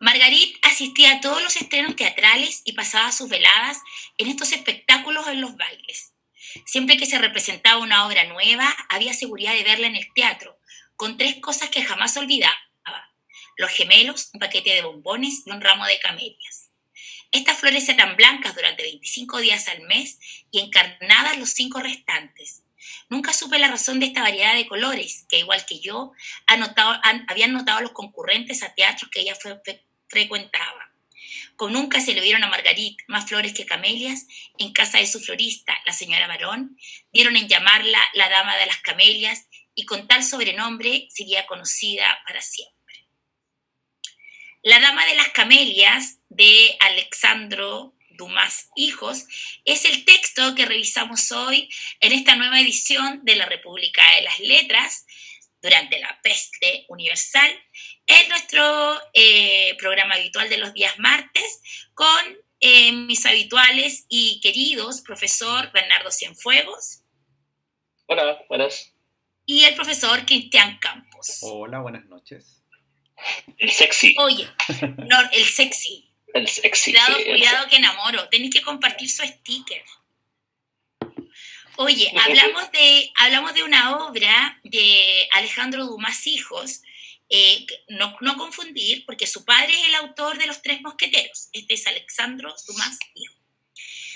Margarit asistía a todos los estrenos teatrales y pasaba sus veladas en estos espectáculos en los bailes. Siempre que se representaba una obra nueva, había seguridad de verla en el teatro, con 3 cosas que jamás olvidaba: los gemelos, un paquete de bombones y un ramo de camelias. Estas flores eran blancas durante 25 días al mes y encarnadas los 5 restantes. Nunca supe la razón de esta variedad de colores, que igual que yo, habían notado los concurrentes a teatros que ella frecuentaba. Como nunca se le vieron a Margarit más flores que camelias, en casa de su florista, la señora Barón, dieron en llamarla la Dama de las Camelias, y con tal sobrenombre sería conocida para siempre. La Dama de las Camelias, de Alexandre Dumas Hijos, es el texto que revisamos hoy en esta nueva edición de la República de las Letras durante la peste universal, en nuestro programa habitual de los días martes, con mis habituales y queridos profesor Bernardo Cienfuegos. Hola, buenas. Y el profesor Cristian Campos. Hola, buenas noches. El sexy. Oye, no, el sexy. El sexy. Cuidado que enamoro. Tenéis que compartir su sticker. Oye, hablamos de una obra de Alejandro Dumas Hijos, no confundir, porque su padre es el autor de Los Tres Mosqueteros. Este es Alejandro Dumas Hijos,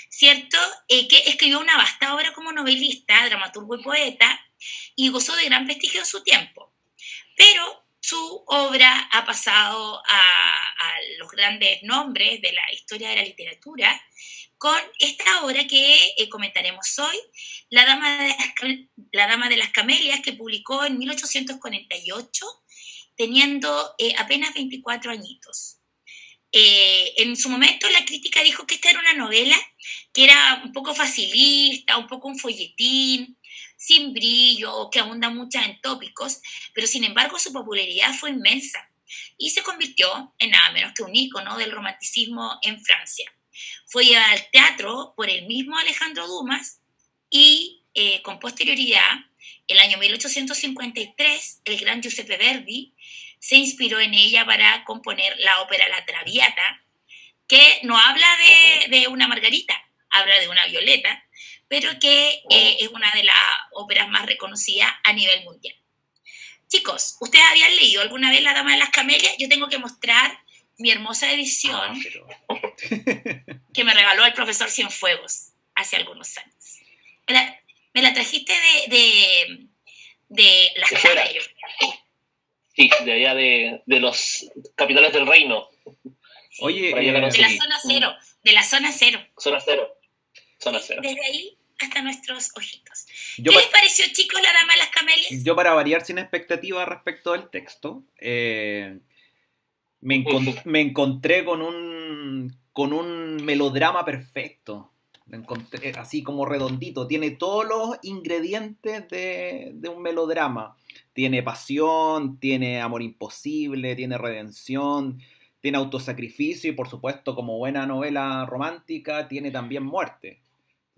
¿cierto? Que escribió una vasta obra como novelista, dramaturgo y poeta, y gozó de gran prestigio en su tiempo. Pero su obra ha pasado a los grandes nombres de la historia de la literatura, con esta obra que comentaremos hoy, La Dama de las Camelias, que publicó en 1848, teniendo apenas 24 añitos. En su momento la crítica dijo que esta era una novela que era un poco facilista, un poco un folletín, sin brillo, que abunda mucho en tópicos, pero sin embargo su popularidad fue inmensa y se convirtió en nada menos que un ícono del romanticismo en Francia. Fue llevada al teatro por el mismo Alejandro Dumas y con posterioridad, el año 1853, el gran Giuseppe Verdi se inspiró en ella para componer la ópera La Traviata, que no habla de una Margarita, habla de una Violeta, pero que es una de las óperas más reconocidas a nivel mundial. Chicos, ¿ustedes habían leído alguna vez La Dama de las Camelias? Yo tengo que mostrar mi hermosa edición que me regaló el profesor Cienfuegos hace algunos años. Me la trajiste de las Camelias. Sí, de allá de los capitales del reino. Oye, de la zona cero, de la zona cero. Zona cero. Zona cero. Desde ahí hasta nuestros ojitos. ¿Qué les pareció, chicos, La Dama de las Camelias? Yo, para variar sin expectativa respecto del texto, me encontré con un melodrama perfecto. Me encontré así como redondito. Tiene todos los ingredientes de un melodrama. Tiene pasión, tiene amor imposible, tiene redención, tiene autosacrificio y, por supuesto, como buena novela romántica, tiene también muerte.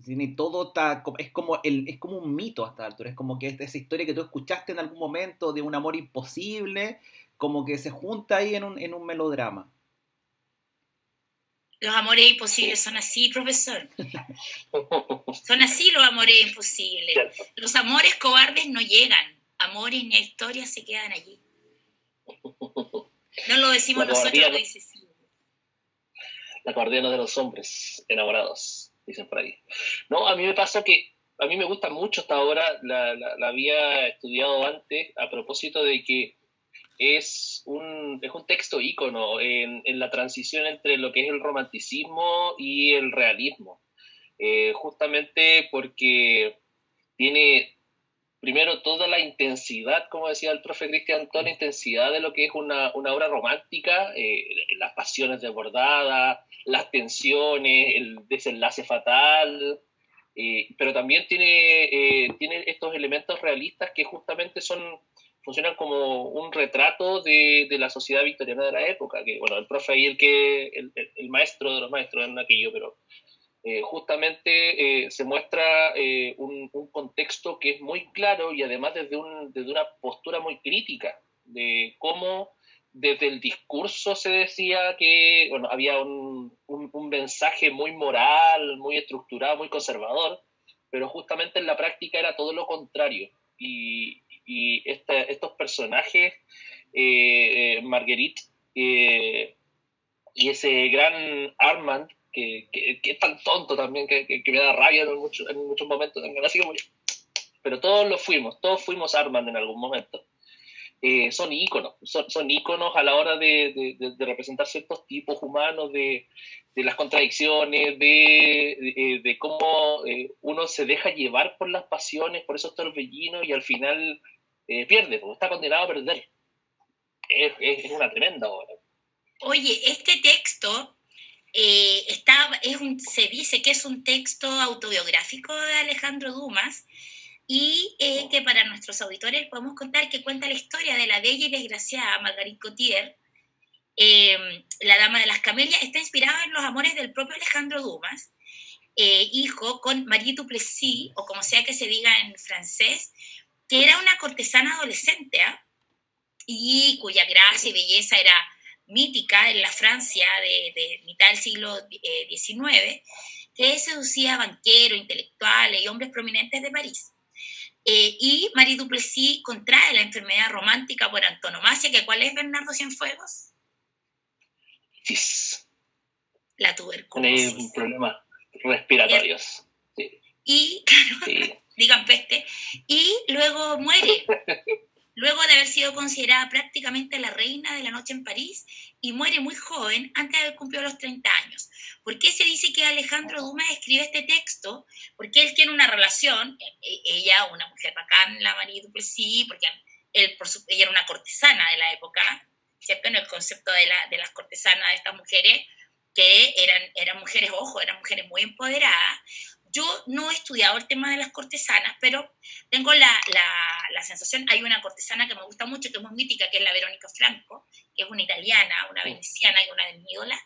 Tiene todo, es como un mito hasta la altura. Es como que esa historia que tú escuchaste en algún momento de un amor imposible, como que se junta ahí en un melodrama. Los amores imposibles son así, profesor. Son así los amores imposibles. Los amores cobardes no llegan. Amores ni historias se quedan allí. No lo decimos nosotros, lo dice sí. La guardiana de los hombres enamorados, dicen por ahí. No, a mí me pasa que a mí me gusta mucho esta obra, la había estudiado antes a propósito de que es un texto ícono en la transición entre lo que es el romanticismo y el realismo. Justamente porque tiene primero toda la intensidad, como decía el profe Cristian, toda la intensidad de lo que es una obra romántica, las pasiones desbordadas, las tensiones, el desenlace fatal, pero también tiene estos elementos realistas que justamente funcionan como un retrato de la sociedad victoriana de la época, que bueno, el profe ahí el maestro de los maestros en aquello, pero justamente se muestra un contexto que es muy claro y además desde una postura muy crítica de cómo desde el discurso se decía que bueno, había un mensaje muy moral, muy estructurado, muy conservador, pero justamente en la práctica era todo lo contrario. Estos personajes, Marguerite y ese gran Armand, que es tan tonto también, que me da rabia en muchos momentos, así como, pero todos fuimos Armand en algún momento. Son íconos, son íconos a la hora de representar ciertos tipos humanos, de las contradicciones, de cómo uno se deja llevar por las pasiones, por esos torbellinos y al final pierde, porque está condenado a perder. Es una tremenda obra. Oye, este texto se dice que es un texto autobiográfico de Alejandro Dumas, y que para nuestros auditores podemos contar que cuenta la historia de la bella y desgraciada Marguerite Gautier, la dama de las camelias. Está inspirada en los amores del propio Alejandro Dumas, hijo con Marie Duplessis, o como sea que se diga en francés, que era una cortesana adolescente, y cuya gracia y belleza era mítica en la Francia de mitad del siglo XIX, que seducía a banqueros, intelectuales y hombres prominentes de París. Y Marie Duplessis contrae la enfermedad romántica por antonomasia, que ¿cuál es, Bernardo Cienfuegos? Sí. La tuberculosis. Tiene problemas respiratorios. Sí. Y, claro, sí. Digan peste. Y luego muere. Luego de haber sido considerada prácticamente la reina de la noche en París, y muere muy joven, antes de haber cumplido los 30 años. ¿Por qué se dice que Alejandro Dumas escribe este texto? Porque él tiene una relación, ella, una mujer bacán, la Marie Duplessis, porque ella era una cortesana de la época, ¿cierto? En el concepto de las cortesanas, de estas mujeres, que eran mujeres, ojo, eran mujeres muy empoderadas. Yo no he estudiado el tema de las cortesanas, pero tengo la sensación, hay una cortesana que me gusta mucho, que es muy mítica, que es la Verónica Franco, que es una italiana, una veneciana, que es una de mis ídolas,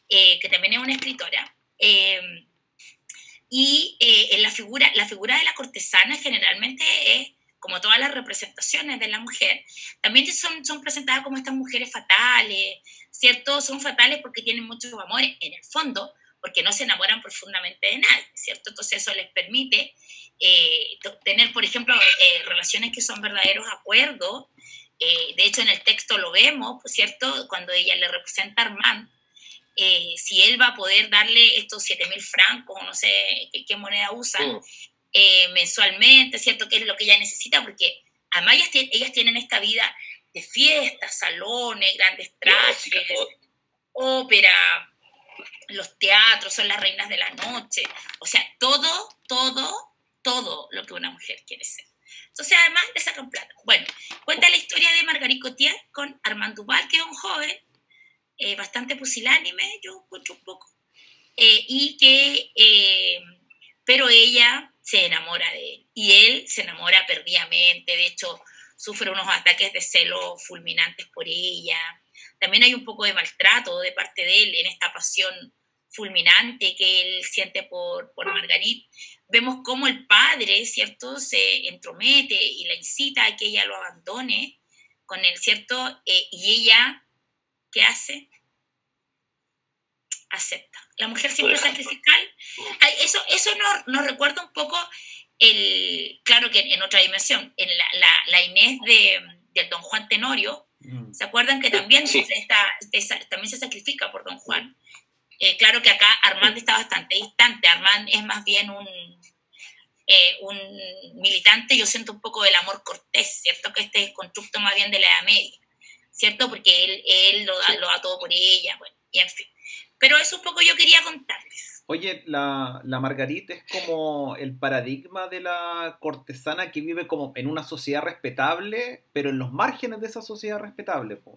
que también es una escritora. En la figura de la cortesana generalmente es, como todas las representaciones de la mujer, también son presentadas como estas mujeres fatales, ¿cierto? Son fatales porque tienen muchos amores, en el fondo, porque no se enamoran profundamente de nadie, ¿cierto? Entonces eso les permite tener, por ejemplo, relaciones que son verdaderos acuerdos. De hecho, en el texto lo vemos, ¿cierto? Cuando ella le representa a Armand, si él va a poder darle estos 7.000 francos, no sé qué moneda usan, mensualmente, ¿cierto? Que es lo que ella necesita, porque además ellas tienen esta vida de fiestas, salones, grandes trajes, ópera, los teatros, son las reinas de la noche, o sea, todo lo que una mujer quiere ser. Entonces, además, le sacan plata. Bueno, cuenta la historia de Marguerite Gautier con Armand Duval, que es un joven bastante pusilánime, yo encuentro un poco, pero ella se enamora de él, y él se enamora perdidamente. De hecho, sufre unos ataques de celo fulminantes por ella. También hay un poco de maltrato de parte de él en esta pasión fulminante que él siente por Marguerite. Vemos cómo el padre, ¿cierto?, se entromete y la incita a que ella lo abandone con él, ¿cierto? Y ella, ¿qué hace? Acepta. La mujer siempre sacrificial. Eso nos recuerda un poco, claro que en otra dimensión, en la Inés de Don Juan Tenorio. ¿Se acuerdan que también, sí, también se sacrifica por Don Juan? Claro que acá Armand está bastante distante. Armand es más bien un militante, yo siento un poco del amor cortés, ¿cierto? Que este es constructo más bien de la Edad Media, ¿cierto? Porque él lo da todo por ella, bueno, y en fin. Pero eso un poco yo quería contarles. Oye, la Marguerite es como el paradigma de la cortesana que vive como en una sociedad respetable, pero en los márgenes de esa sociedad respetable, po.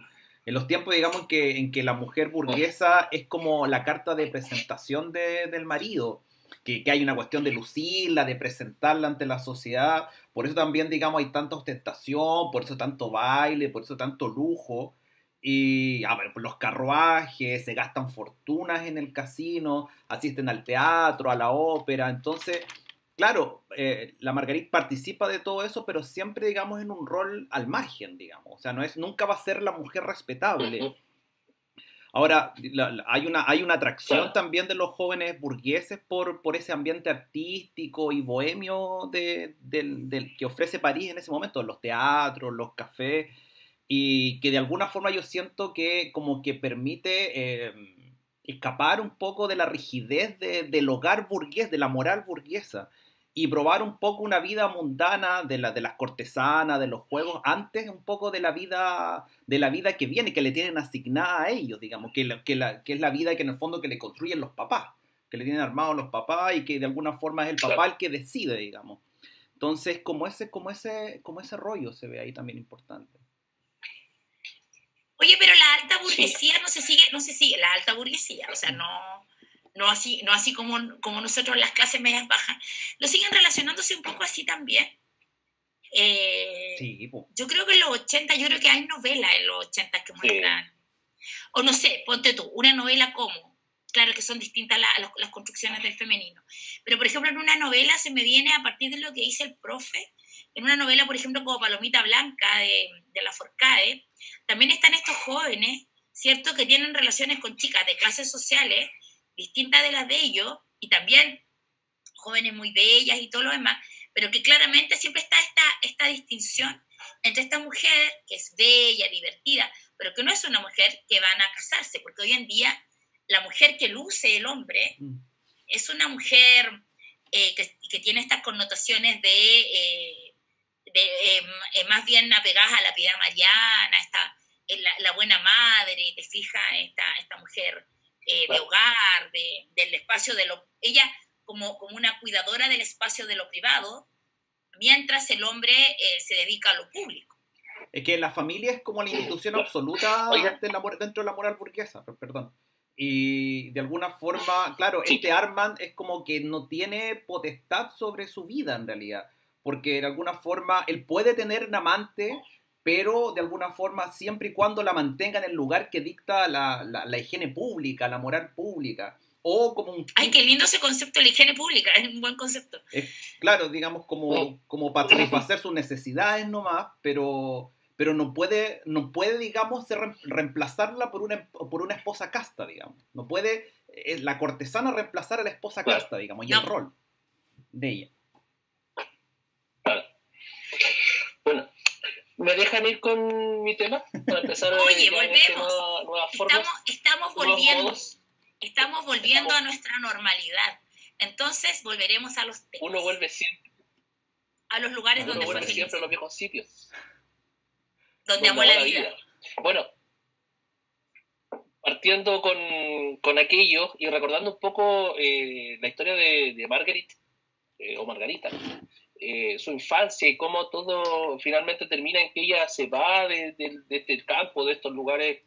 En los tiempos, digamos, en que la mujer burguesa es como la carta de presentación del marido, que hay una cuestión de lucirla, de presentarla ante la sociedad. Por eso también, digamos, hay tanta ostentación, por eso tanto baile, por eso tanto lujo. Y bueno, los carruajes, se gastan fortunas en el casino, asisten al teatro, a la ópera. Entonces, claro, la Marguerite participa de todo eso, pero siempre, digamos, en un rol al margen, digamos. O sea, nunca va a ser la mujer respetable. Ahora, hay una atracción también de los jóvenes burgueses por ese ambiente artístico y bohemio del que ofrece París en ese momento, los teatros, los cafés, y que de alguna forma yo siento que como que permite escapar un poco de la rigidez del hogar burgués, de la moral burguesa, y probar un poco una vida mundana de las cortesanas, de los juegos, antes un poco de la vida que viene, que le tienen asignada a ellos, digamos, que es la vida que en el fondo que le construyen los papás, que le tienen armados los papás y que de alguna forma es el papá el que decide, digamos. Entonces, como ese rollo se ve ahí también importante. Oye, pero la alta burguesía no se sigue, la alta burguesía, o sea, no así como nosotros las clases medias bajas, lo siguen relacionándose un poco así también. Sí, pues. Yo creo que en los 80, yo creo que hay novelas en los 80 que muestran, o no sé, ponte tú, una novela como, claro que son distintas las construcciones del femenino, pero por ejemplo en una novela se me viene a partir de lo que dice el profe, en una novela por ejemplo como Palomita Blanca de Lafourcade, también están estos jóvenes, ¿cierto?, que tienen relaciones con chicas de clases sociales distintas de las de ellos, y también jóvenes muy bellas y todo lo demás, pero que claramente siempre está esta distinción entre esta mujer que es bella, divertida, pero que no es una mujer que van a casarse, porque hoy en día la mujer que luce el hombre es una mujer que tiene estas connotaciones más bien apegadas a la piedad mariana, la buena madre, te fijas, esta mujer de hogar, del espacio ella como una cuidadora del espacio de lo privado, mientras el hombre se dedica a lo público. Es que la familia es como la institución absoluta dentro de la moral burguesa, perdón. Y de alguna forma, claro, Armand es como que no tiene potestad sobre su vida en realidad, porque de alguna forma él puede tener un amante, pero de alguna forma siempre y cuando la mantenga en el lugar que dicta la higiene pública, la moral pública. O como ¡Ay, qué lindo ese concepto de la higiene pública! Es un buen concepto. Claro, digamos, como para satisfacer sus necesidades nomás, pero no puede, digamos, reemplazarla por una esposa casta, digamos. No puede la cortesana reemplazar a la esposa casta, digamos, y el rol de ella. Bueno, ¿me dejan ir con mi tema? Para empezar Oye, volvemos. Nuevas formas, Estamos volviendo a nuestra normalidad. Entonces volveremos a los temas. Uno vuelve siempre. A los lugares donde fue feliz. Siempre a los viejos sitios. Donde amó la vida. Bueno, partiendo con aquello y recordando un poco la historia de Marguerite, o Margarita, su infancia y cómo todo finalmente termina en que ella se va de este campo, de estos lugares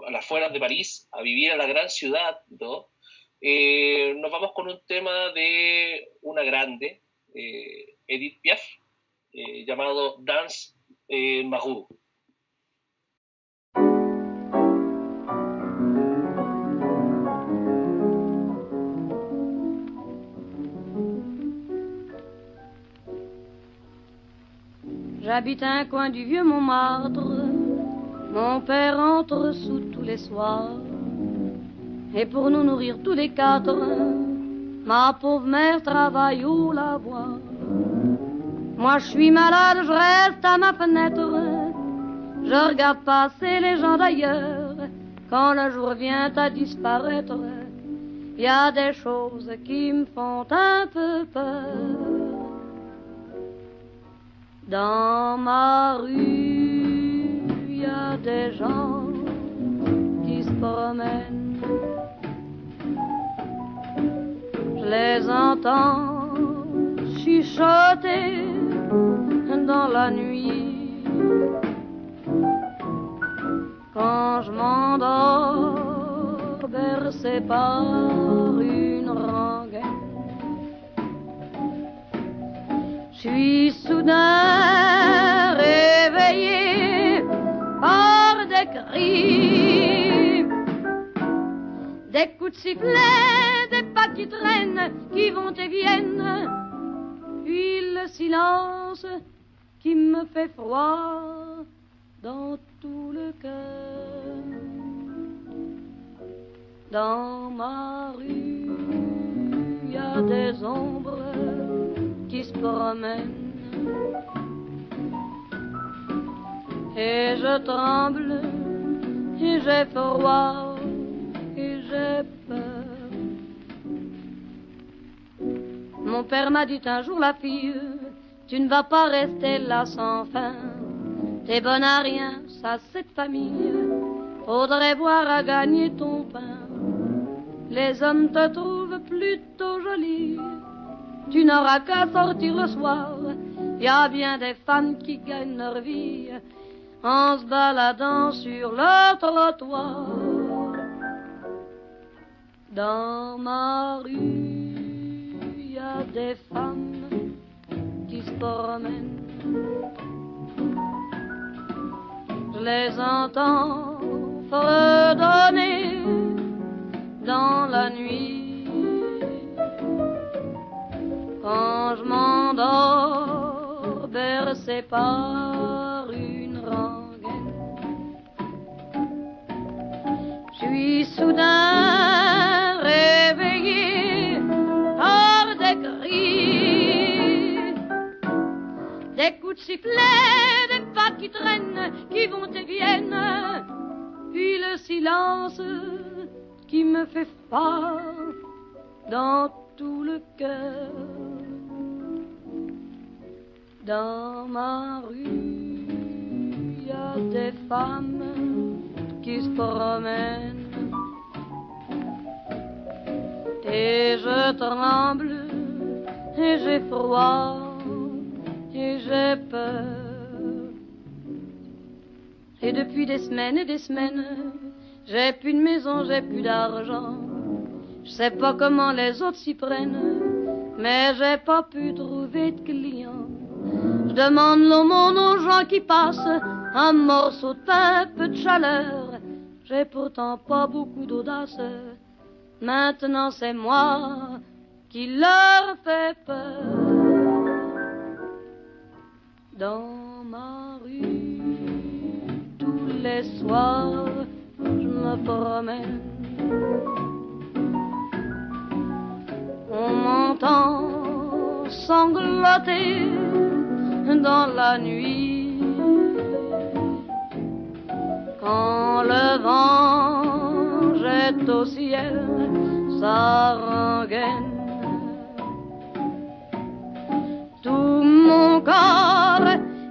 a las afueras de París, a vivir a la gran ciudad, ¿no? Nos vamos con un tema de una grande, Edith Piaf, llamado Danse Mahou. J'habite un coin du vieux Montmartre, mon père entre sous tous les soirs, et pour nous nourrir tous les quatre, ma pauvre mère travaille au lavoir. Moi je suis malade, je reste à ma fenêtre, je regarde passer les gens d'ailleurs, quand le jour vient à disparaître, y a des choses qui me font un peu peur. Dans ma rue, y a des gens qui se promènent. Je les entends chuchoter dans la nuit. Quand je m'endors, bercé par une rengaine, je suis soudain réveillé par des cris, des coups de sifflet, des pas qui traînent, qui vont et viennent, puis le silence qui me fait froid dans tout le cœur. Dans ma rue, il y a des ombres qui se promènent et je tremble et j'ai froid et j'ai peur. Mon père m'a dit un jour, la fille, tu ne vas pas rester là sans fin. T'es bonne à rien, ça c'est de famille. Faudrait voir à gagner ton pain. Les hommes te trouvent plutôt jolie. Tu n'auras qu'à sortir le soir. Y a bien des femmes qui gagnent leur vie en se baladant sur le trottoir. Dans ma rue, y a des femmes qui se promènent. Je les entends fredonner dans la nuit. Quand je m'endors bercé par une rengaine, je suis soudain réveillé par des cris, des coups de sifflet, des pas qui traînent, qui vont et viennent, puis le silence qui me fait froid dans tout le cœur. Dans ma rue, y a des femmes qui se promènent et je tremble et j'ai froid et j'ai peur. Et depuis des semaines et des semaines, j'ai plus de maison, j'ai plus d'argent. Je sais pas comment les autres s'y prennent, mais j'ai pas pu trouver de clients. Je demande l'aumône aux gens qui passent, un morceau de pain, peu de chaleur. J'ai pourtant pas beaucoup d'audace. Maintenant c'est moi qui leur fais peur. Dans ma rue, tous les soirs, je me promène. On m'entend sangloter dans la nuit. Quand le vent jette au ciel sa rengaine, tout mon corps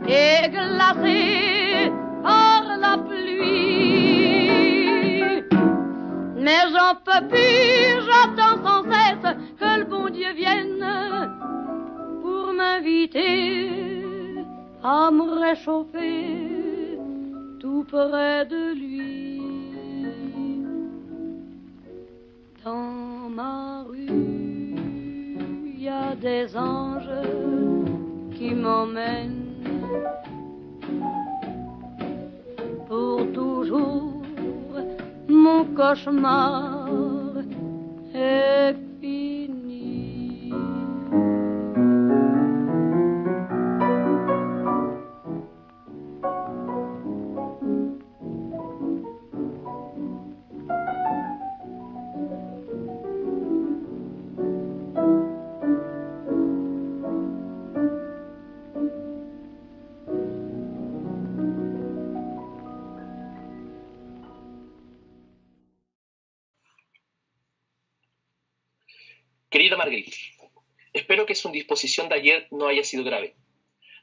est glacé par la pluie. Mais j'en peux plus, j'attends sans cesse que le bon Dieu vienne pour m'inviter à me réchauffer tout près de lui. Dans ma rue, il y a des anges qui m'emmènent pour toujours. Mon cauchemar est fini. Querida Marguerite, espero que su indisposición de ayer no haya sido grave.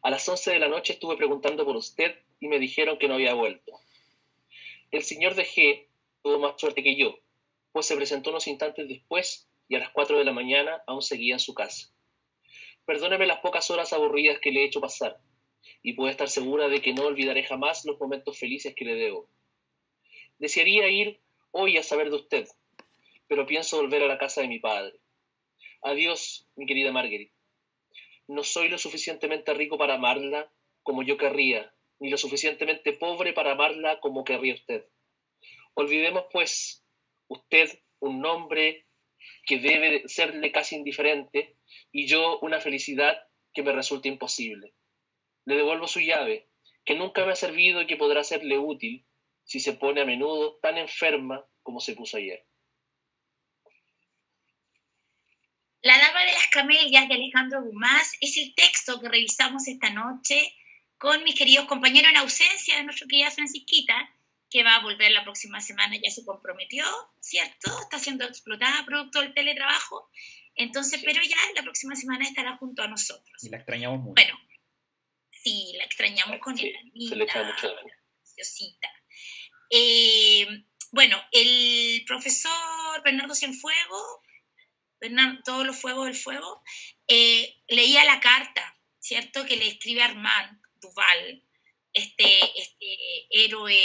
A las 11 de la noche estuve preguntando por usted y me dijeron que no había vuelto. El señor de G tuvo más suerte que yo, pues se presentó unos instantes después y a las 4 de la mañana aún seguía en su casa. Perdóneme las pocas horas aburridas que le he hecho pasar y puede estar segura de que no olvidaré jamás los momentos felices que le debo. Desearía ir hoy a saber de usted, pero pienso volver a la casa de mi padre. Adiós, mi querida Marguerite. No soy lo suficientemente rico para amarla como yo querría, ni lo suficientemente pobre para amarla como querría usted. Olvidemos, pues, usted, un nombre, que debe serle casi indiferente, y yo una felicidad que me resulta imposible. Le devuelvo su llave, que nunca me ha servido y que podrá serle útil si se pone a menudo tan enferma como se puso ayer. La Dama de las Camelias de Alejandro Dumas es el texto que revisamos esta noche con mis queridos compañeros en ausencia de nuestra querida Francisquita, que va a volver la próxima semana, ya se comprometió, ¿cierto? Está siendo explotada producto del teletrabajo, entonces, pero ya la próxima semana estará junto a nosotros. Y la extrañamos mucho. Bueno, sí, la extrañamos con Sí, ella, linda, se le echa mucho de menos. preciosita. Bueno, el profesor Bernardo Cienfuegos, todos los fuegos del fuego, leía la carta, ¿cierto? Que le escribe Armand Duval, este héroe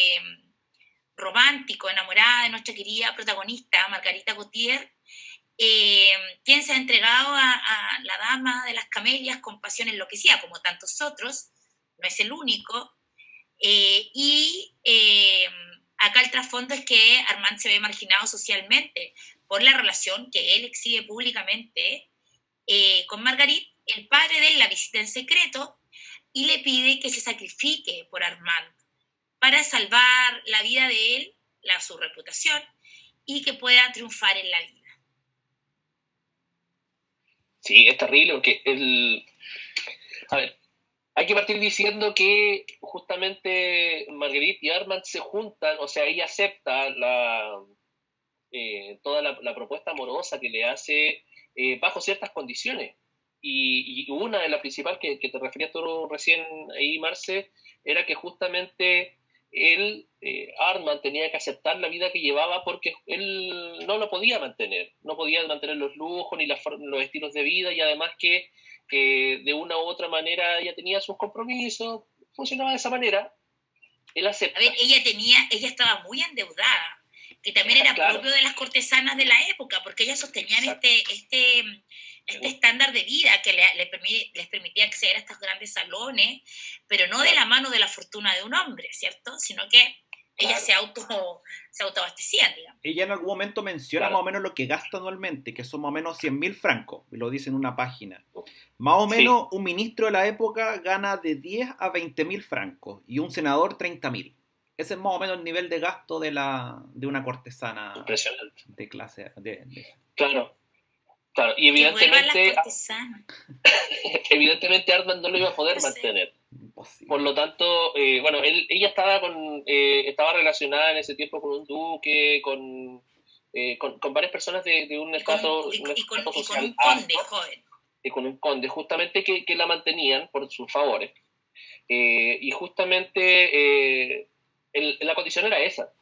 romántico, enamorada de nuestra querida protagonista, Margarita Gautier, quien se ha entregado a la Dama de las Camelias con pasión enloquecida, como tantos otros, no es el único, acá el trasfondo es que Armand se ve marginado socialmente por la relación que él exhibe públicamente con Marguerite. El padre de él la visita en secreto y le pide que se sacrifique por Armand para salvar la vida de él, su reputación, y que pueda triunfar en la vida. Sí, es terrible porque a ver, hay que partir diciendo que justamente Marguerite y Armand se juntan, o sea, ella acepta toda la propuesta amorosa que le hace bajo ciertas condiciones. Y una de las principales que te referías tú recién ahí, Marce, era que justamente Armand tenía que aceptar la vida que llevaba porque él no lo podía mantener, no podía mantener los lujos ni los estilos de vida, y además que de una u otra manera ella tenía sus compromisos, funcionaba de esa manera. Él acepta. A ver, ella estaba muy endeudada, que también era claro, propio de las cortesanas de la época, porque ellas sostenían este estándar de vida que les permitía acceder a estos grandes salones, pero no de la mano de la fortuna de un hombre, ¿cierto? Sino que ellas se autoabastecían, digamos. Ella en algún momento menciona Claro. más o menos lo que gasta anualmente, que son más o menos 100.000 francos, y lo dice en una página. Más o menos un ministro de la época gana de 10 a 20.000 francos y un senador 30.000. Ese es más o menos el nivel de gasto de una cortesana impresionante. de clase. Claro. Y evidentemente Armand no lo iba a poder mantener. Imposible. Por lo tanto, ella estaba relacionada en ese tiempo con un duque, con varias personas de un estrato social y con un conde joven. Y con un conde, justamente, que la mantenían por sus favores. Y justamente la condición era esa.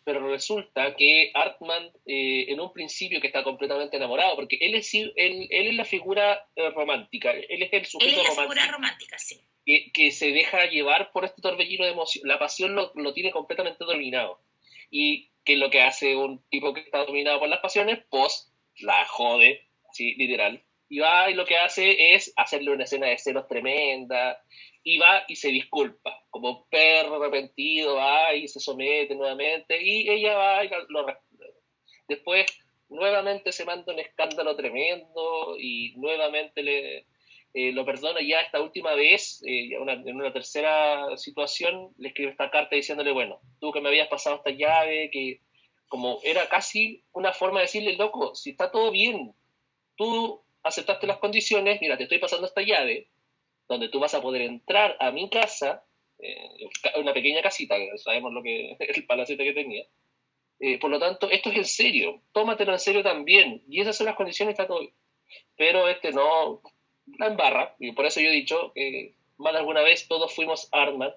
Pero resulta que Armand, en un principio, que está completamente enamorado, porque él es la figura romántica, él es el sujeto romántico. Él es la figura romántica, sí. Que se deja llevar por este torbellino de emoción. La pasión lo tiene completamente dominado. Y que lo que hace un tipo que está dominado por las pasiones, pues la jode, ¿sí? Literal. Y va y lo que hace es hacerle una escena de celos tremenda, y va y se disculpa, como perro arrepentido, va y se somete nuevamente, y ella va y después nuevamente se manda un escándalo tremendo, y nuevamente lo perdona. Ya esta última vez, en una tercera situación, le escribe esta carta diciéndole, bueno, tú que me habías pasado esta llave, que como era casi una forma de decirle, loco, si está todo bien, tú aceptaste las condiciones, mira, te estoy pasando esta llave, donde tú vas a poder entrar a mi casa, una pequeña casita, que sabemos lo que el palacete que tenía. Por lo tanto, esto es en serio, tómatelo en serio también, y esas son las condiciones, está todo bien. Pero no la embarra, y por eso yo he dicho que más de alguna vez todos fuimos Armand,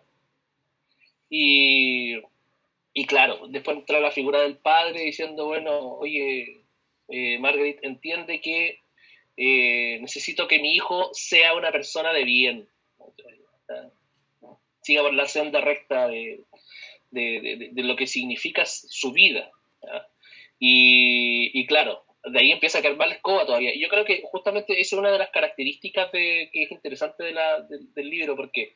y claro, después entra la figura del padre diciendo, bueno, oye, Marguerite, entiende que necesito que mi hijo sea una persona de bien, siga por la senda recta de lo que significa su vida, ¿ya? Y claro, de ahí empieza a caer mal la escoba todavía. Y yo creo que justamente esa es una de las características que es interesante del libro, porque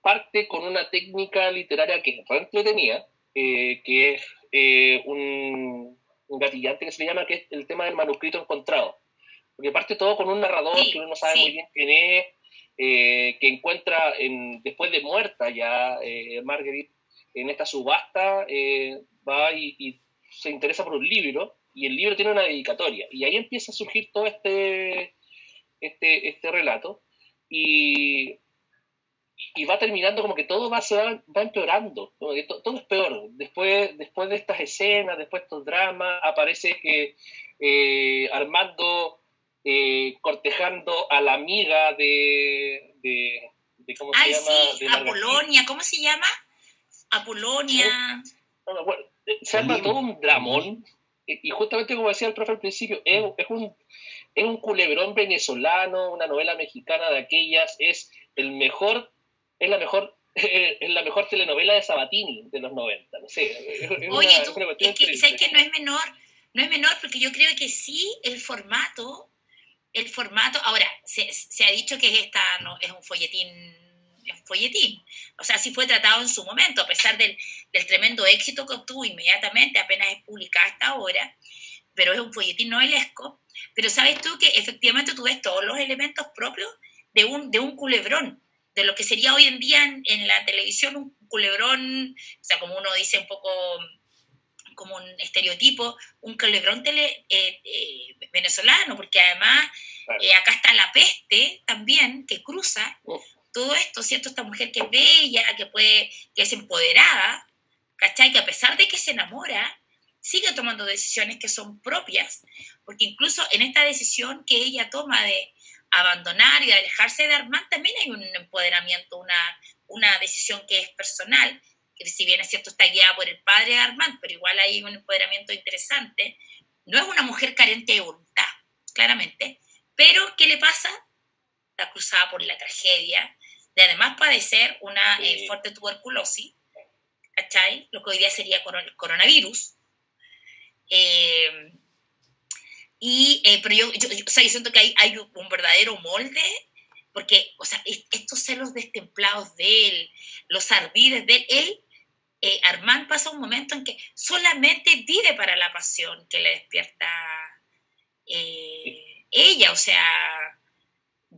parte con una técnica literaria que es re entretenida, que es gatillante que se le llama, que es el tema del manuscrito encontrado. Porque parte todo con un narrador que uno no sabe muy bien quién es, que encuentra, después de muerta ya Marguerite, en esta subasta, va y se interesa por un libro, y el libro tiene una dedicatoria. Y ahí empieza a surgir todo este relato, y va terminando como que todo va empeorando, ¿no? Todo es peor. Después de estas escenas, después de estos dramas, aparece que Armando cortejando a la amiga de ¿cómo se llama? Sí, de Apolonia, ¿cómo se llama? Apolonia. No me acuerdo. Se arma todo un dramón, y justamente como decía el profe al principio, es un culebrón venezolano, una novela mexicana de aquellas, es la mejor telenovela de Sabatini de los 90, no sé. Oye, ¿sabes que no es menor porque yo creo que sí el formato, ahora, se ha dicho que no, es un folletín, o sea, sí fue tratado en su momento, a pesar del tremendo éxito que obtuvo inmediatamente, apenas es publicada esta obra, pero es un folletín novelesco. Pero sabes tú que efectivamente tú ves todos los elementos propios de un culebrón, de lo que sería hoy en día en la televisión un culebrón, o sea, como uno dice un poco como un estereotipo, un culebrón venezolano, porque además acá está la peste también, que cruza todo esto, ¿cierto? Esta mujer que es bella, que es empoderada, ¿cachai? Que a pesar de que se enamora, sigue tomando decisiones que son propias, porque incluso en esta decisión que ella toma de abandonar y de alejarse de Armand, también hay un empoderamiento, una decisión que es personal, que si bien es cierto está guiada por el padre de Armand, pero igual hay un empoderamiento interesante. No es una mujer carente de voluntad, claramente, pero ¿qué le pasa? Está cruzada por la tragedia de además padecer una fuerte tuberculosis, ¿cachai? Lo que hoy día sería coronavirus. Pero yo siento que hay un verdadero molde, porque, o sea, estos celos destemplados de él, los ardides de él, Armand pasa un momento en que solamente vive para la pasión que le despierta ella, o sea,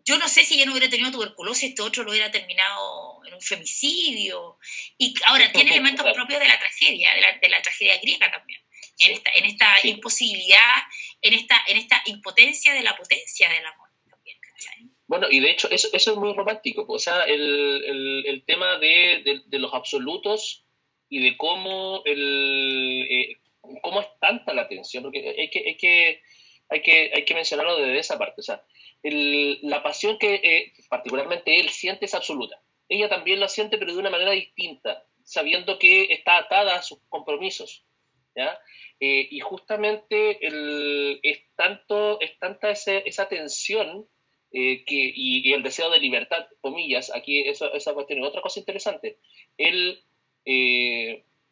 yo no sé si ella no hubiera tenido tuberculosis, este otro lo hubiera terminado en un femicidio, y ahora tiene elementos propios de la tragedia, de la tragedia griega también, en esta imposibilidad, en esta impotencia de la potencia del amor también, ¿cachai? Bueno, y de hecho eso es muy romántico, o sea, el tema de los absolutos y de cómo es tanta la tensión, porque hay que mencionarlo desde esa parte, o sea, la pasión que particularmente él siente es absoluta. Ella también la siente, pero de una manera distinta, sabiendo que está atada a sus compromisos, ¿ya? Y justamente es tanta esa tensión y el deseo de libertad, comillas, aquí esa cuestión. Otra cosa interesante, él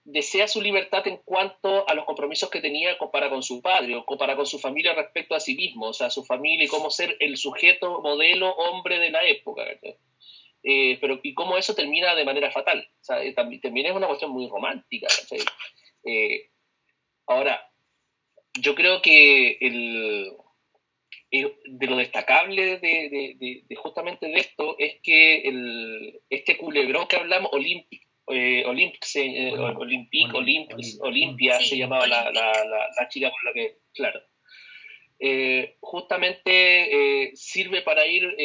desea su libertad en cuanto a los compromisos que tenía para con su padre o para con su familia respecto a sí mismo, o sea, su familia y cómo ser el sujeto, modelo, hombre de la época, pero y cómo eso termina de manera fatal, o sea, también es una cuestión muy romántica, ahora, yo creo que de lo destacable de justamente de esto es que este culebrón que hablamos, Olimpia, sí, se llamaba la chica con la que, claro, justamente sirve para ir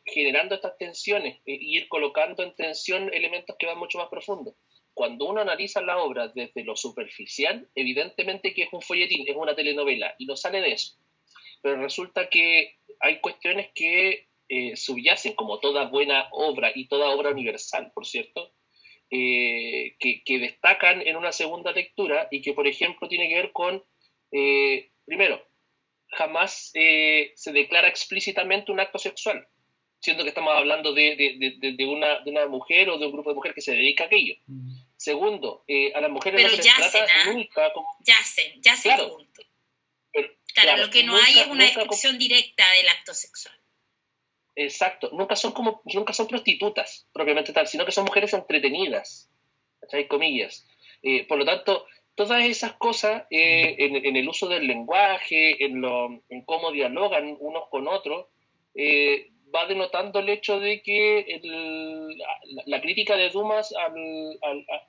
generando estas tensiones e ir colocando en tensión elementos que van mucho más profundos. Cuando uno analiza la obra desde lo superficial, evidentemente que es un folletín, es una telenovela, y no sale de eso. Pero resulta que hay cuestiones que subyacen, como toda buena obra, y toda obra universal, por cierto, que destacan en una segunda lectura, y que, por ejemplo, tiene que ver con, primero, jamás se declara explícitamente un acto sexual, siendo que estamos hablando de una mujer o de un grupo de mujeres que se dedica a aquello. Segundo, a las mujeres pero no se les trata nunca como... Yacen claro, juntos. Pero, claro, lo que no hay es una descripción directa del acto sexual. Exacto, nunca son prostitutas propiamente tal, sino que son mujeres entretenidas, ¿cachai? Comillas. Por lo tanto, todas esas cosas, en el uso del lenguaje, en cómo dialogan unos con otros, va denotando el hecho de que la crítica de Dumas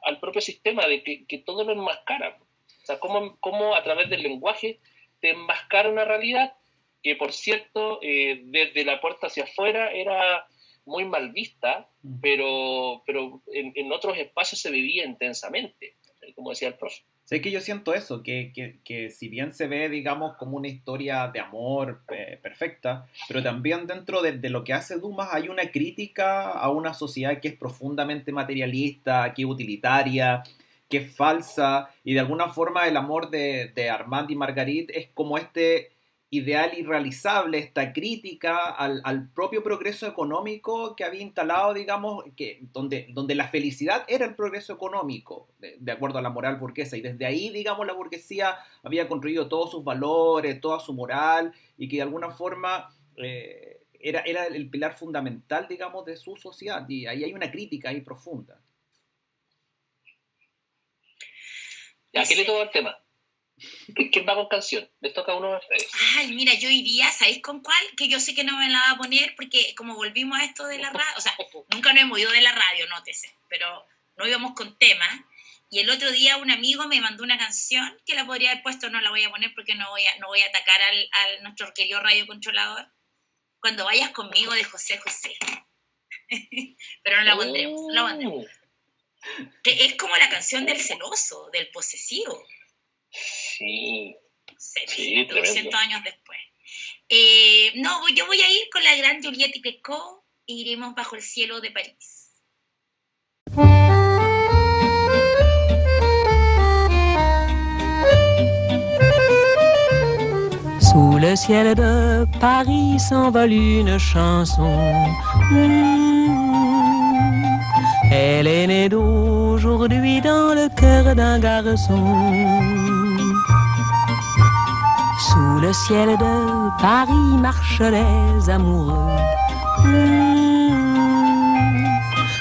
al propio sistema, de que todo lo enmascara. O sea, cómo a través del lenguaje te enmascara una realidad que, por cierto, desde la puerta hacia afuera era muy mal vista, pero en otros espacios se vivía intensamente, como decía el profe. Sé que yo siento eso, que si bien se ve, digamos, como una historia de amor perfecta, pero también dentro de lo que hace Dumas hay una crítica a una sociedad que es profundamente materialista, que es utilitaria, que es falsa, y de alguna forma el amor de Armand y Marguerite es como este ideal irrealizable, esta crítica al propio progreso económico que había instalado, digamos, donde la felicidad era el progreso económico, de acuerdo a la moral burguesa, y desde ahí, digamos, la burguesía había construido todos sus valores, toda su moral, y que de alguna forma era el pilar fundamental, digamos, de su sociedad, y ahí hay una crítica ahí profunda. ¿A qué le toca el tema? ¿Quién va con canción? Les toca a uno de ustedes. Ay, mira, yo iría, ¿sabéis con cuál? Que yo sé que no me la va a poner porque como volvimos a esto de la radio, o sea, nunca nos hemos ido de la radio, nótese, pero no íbamos con temas. Y el otro día un amigo me mandó una canción que la podría haber puesto, no la voy a poner porque no voy a atacar al nuestro querido radiocontrolador. Cuando vayas conmigo, de José José. Pero no la pondremos, no la pondremos. Que es como la canción del celoso, del posesivo. Sí, 200 años después. No, yo voy a ir con la gran Juliette Gréco e iremos bajo el cielo de París. Sous le ciel de Paris s'envole une chanson. Elle est née d'aujourd'hui dans le cœur d'un garçon. Sous le ciel de Paris marchent les amoureux.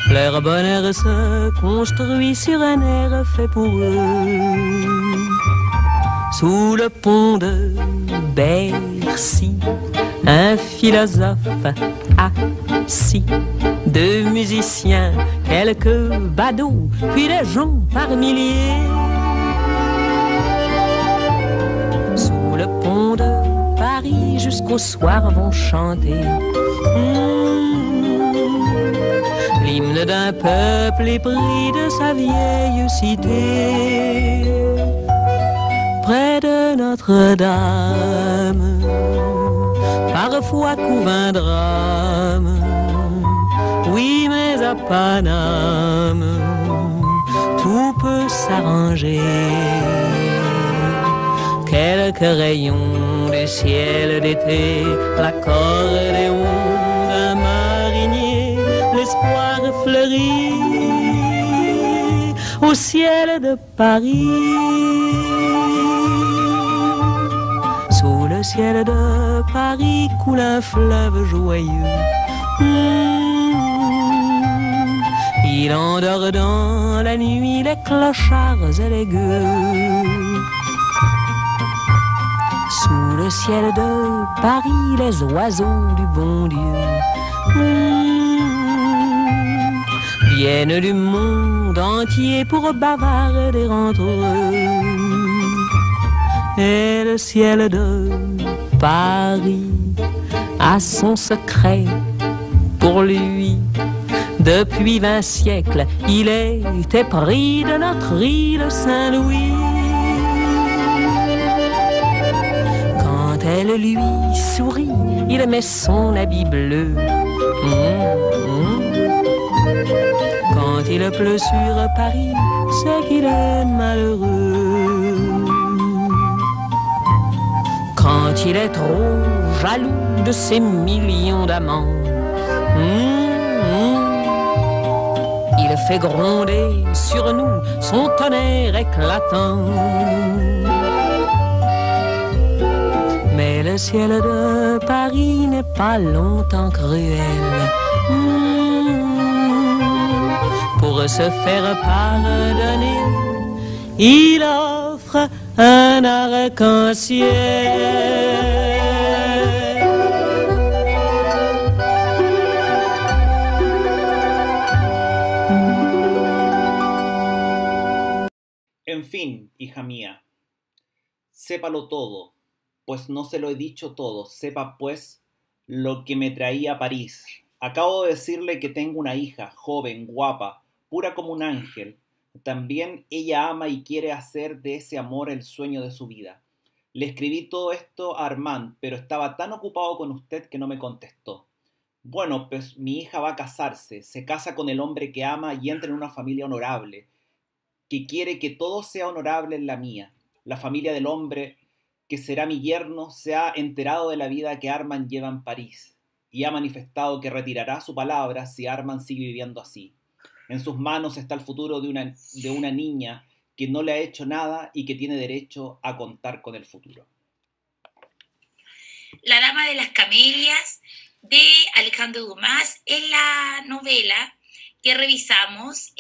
Leur bonheur se construit sur un air fait pour eux. Sous le pont de Bercy, un philosophe assis, deux musiciens, quelques badauds, puis des gens par milliers. Sous le pont de Paris, jusqu'au soir vont chanter l'hymne d'un peuple épris de sa vieille cité. Près de Notre-Dame, parfois couvre un drame. Oui, mais à Paname, tout peut s'arranger. Quelques rayons du ciel d'été, l'accordéon d'un marinier, l'espoir fleurit au ciel de Paris. Sous le ciel de Paris coule un fleuve joyeux. Il endort dans la nuit les clochards et les gueux. Sous le ciel de Paris, les oiseaux du bon Dieu viennent du monde entier pour bavarder entre eux. Et le ciel de Paris a son secret pour lui. Depuis 20 siècles, il était pris de notre île Saint-Louis. Quand elle lui sourit, il met son habit bleu. Quand il pleut sur Paris, c'est qu'il est malheureux. Quand il est trop jaloux de ses millions d'amants, il fait gronder sur nous son tonnerre éclatant. Mais le ciel de Paris n'est pas longtemps cruel. Pour se faire pardonner, il a être un arc-en-ciel. En fin, hija mía, sépalo todo, pues no se lo he dicho todo, sepa pues lo que me traía a París. Acabo de decirle que tengo una hija, joven, guapa, pura como un ángel. También ella ama y quiere hacer de ese amor el sueño de su vida. Le escribí todo esto a Armand, pero estaba tan ocupado con usted que no me contestó. Bueno, pues mi hija va a casarse, se casa con el hombre que ama y entra en una familia honorable, que quiere que todo sea honorable en la mía. La familia del hombre que será mi yerno se ha enterado de la vida que Armand lleva en París y ha manifestado que retirará su palabra si Armand sigue viviendo así. En sus manos está el futuro de una niña que no le ha hecho nada y que tiene derecho a contar con el futuro. La Dama de las Camelias de Alejandro Dumas es la novela que revisamos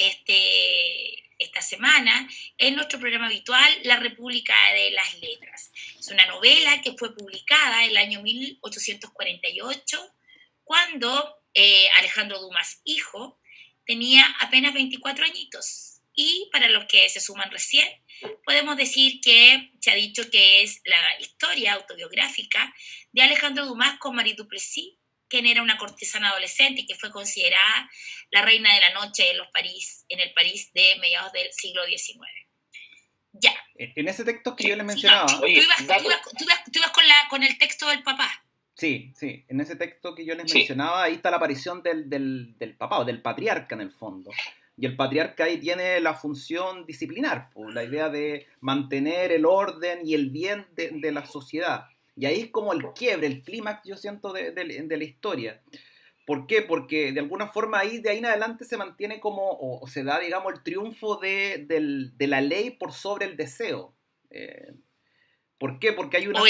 esta semana en nuestro programa habitual, La República de las Letras. Es una novela que fue publicada en el año 1848, cuando Alejandro Dumas, hijo, tenía apenas 24 añitos. Y para los que se suman recién, podemos decir que se ha dicho que es la historia autobiográfica de Alejandro Dumas con Marie Duplessis, quien era una cortesana adolescente y que fue considerada la reina de la noche en el París de mediados del siglo XIX. Ya. En ese texto que yo les mencionaba... Tú ibas con el texto del papá. Sí, en ese texto que yo les mencionaba, ahí está la aparición del papá, o del patriarca en el fondo. Y el patriarca ahí tiene la función disciplinar, pues, la idea de mantener el orden y el bien de la sociedad. Y ahí es como el quiebre, el clímax, yo siento, de la historia. ¿Por qué? Porque de alguna forma de ahí en adelante se mantiene como, o se da, digamos, el triunfo de la ley por sobre el deseo. ¿Por qué? Porque hay una... O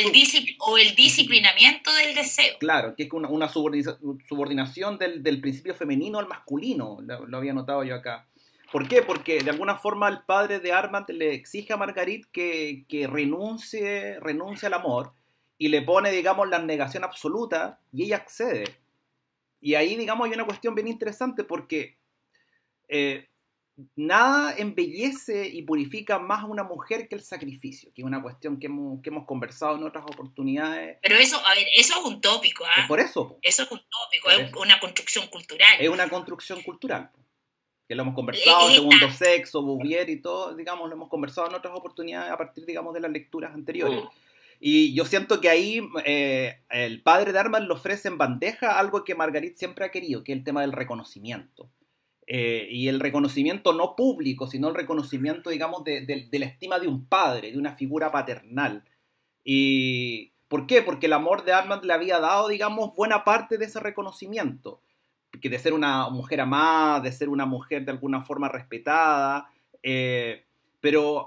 el disciplinamiento del deseo. Claro, que es una subordinación del principio femenino al masculino, lo había notado yo acá. ¿Por qué? Porque de alguna forma el padre de Armand le exige a Marguerite que renuncie al amor y le pone, digamos, la negación absoluta y ella accede. Y ahí, digamos, hay una cuestión bien interesante porque nada embellece y purifica más a una mujer que el sacrificio, que es una cuestión que hemos conversado en otras oportunidades. Pero eso es un tópico, ¿ah? Por eso. Eso es un tópico, es una construcción cultural. Es una construcción cultural, que lo hemos conversado, Segundo Sexo, Bouvier y todo, digamos, lo hemos conversado en otras oportunidades a partir, digamos, de las lecturas anteriores. Y yo siento que ahí el padre de Armand le ofrece en bandeja algo que Marguerite siempre ha querido, que es el tema del reconocimiento. Y el reconocimiento no público, sino el reconocimiento, digamos, de la estima de un padre, de una figura paternal. ¿Y por qué? Porque el amor de Armand le había dado, digamos, buena parte de ese reconocimiento. Que de ser una mujer amada, de ser una mujer de alguna forma respetada, pero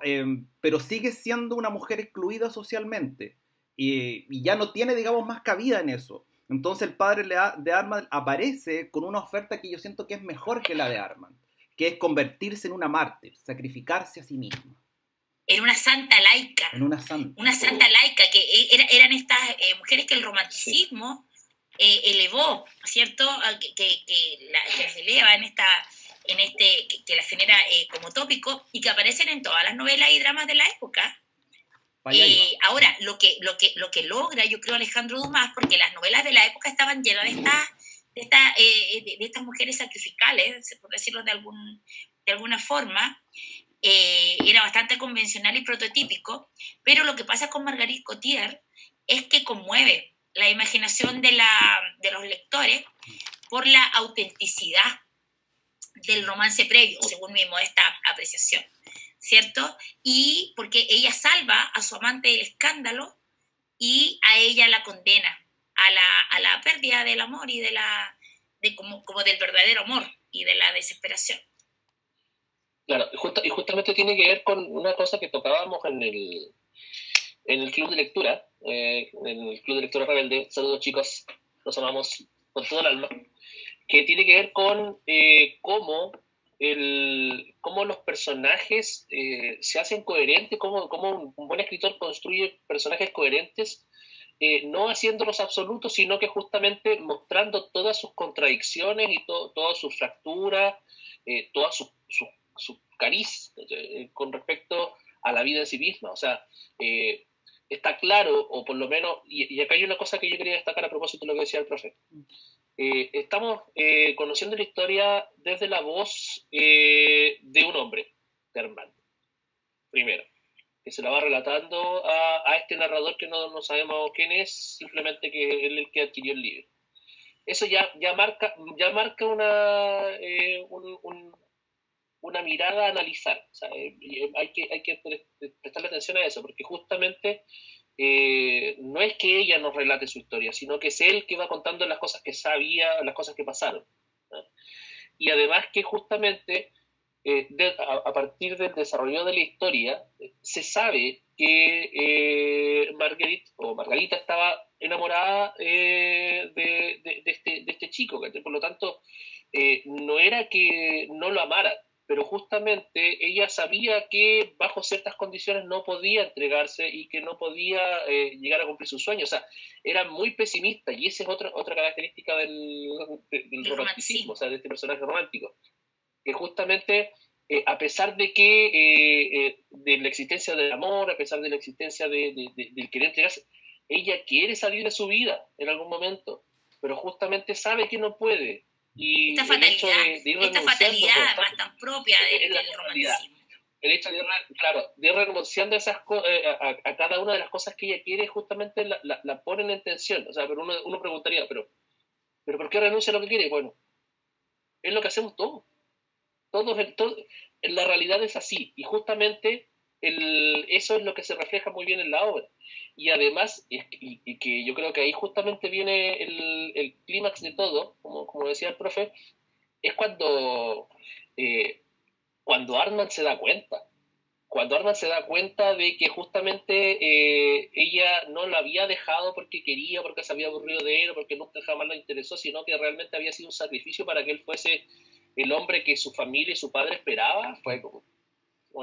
sigue siendo una mujer excluida socialmente y ya no tiene, digamos, más cabida en eso. Entonces el padre de Armand aparece con una oferta que yo siento que es mejor que la de Armand, que es convertirse en una mártir, sacrificarse a sí misma. Era una santa laica. Una santa laica, que eran estas mujeres que el romanticismo elevó, ¿cierto? Que las eleva que las genera como tópico y que aparecen en todas las novelas y dramas de la época. Ahora, lo que logra, yo creo, Alejandro Dumas, porque las novelas de la época estaban llenas de estas mujeres sacrificales, por decirlo de alguna forma, era bastante convencional y prototípico, pero lo que pasa con Marguerite Cotillard es que conmueve la imaginación de los lectores por la autenticidad del romance previo, según mi modesta apreciación, ¿cierto? Y porque ella salva a su amante del escándalo y a ella la condena a la pérdida del amor y como del verdadero amor y de la desesperación. Claro, y justamente tiene que ver con una cosa que tocábamos en el club de lectura, en el club de lectura rebelde. Saludos, chicos, los amamos con todo el alma. Que tiene que ver con cómo cómo los personajes se hacen coherentes, cómo un buen escritor construye personajes coherentes, no haciéndolos absolutos, sino que justamente mostrando todas sus contradicciones y todas sus fracturas, todas sus cariz con respecto a la vida en sí misma. O sea, está claro, o por lo menos, y acá hay una cosa que yo quería destacar a propósito de lo que decía el profe. Estamos conociendo la historia desde la voz de un hombre, de Armand, primero, que se la va relatando a este narrador que no sabemos quién es, simplemente que él es el que adquirió el libro. Eso ya marca una mirada a analizar. O sea, hay que prestarle atención a eso, porque justamente no es que ella nos relate su historia, sino que es él que va contando las cosas que sabía, las cosas que pasaron, ¿no? Y además que justamente a partir del desarrollo de la historia se sabe que Margarita estaba enamorada de este chico, por lo tanto no era que no lo amara, pero justamente ella sabía que bajo ciertas condiciones no podía entregarse y que no podía llegar a cumplir sus sueños. O sea, era muy pesimista, y esa es otra característica del romanticismo, o sea, de este personaje romántico, que justamente a pesar de que de la existencia del amor, a pesar de la existencia del querer entregarse, ella quiere salir de su vida en algún momento, pero justamente sabe que no puede. Y esta fatalidad además tan propia del romanticismo. El hecho de ir renunciando a cada una de las cosas que ella quiere, justamente la ponen en tensión. O sea, pero uno preguntaría, ¿pero por qué renuncia a lo que quiere? Bueno, es lo que hacemos todos. Todos, la realidad es así, y justamente eso es lo que se refleja muy bien en la obra. Y además, y que yo creo que ahí justamente viene el clímax de todo, como decía el profe, es cuando Armand se da cuenta. Cuando Armand se da cuenta de que justamente ella no lo había dejado porque quería, porque se había aburrido de él, o porque nunca jamás le interesó, sino que realmente había sido un sacrificio para que él fuese el hombre que su familia y su padre esperaba, fue como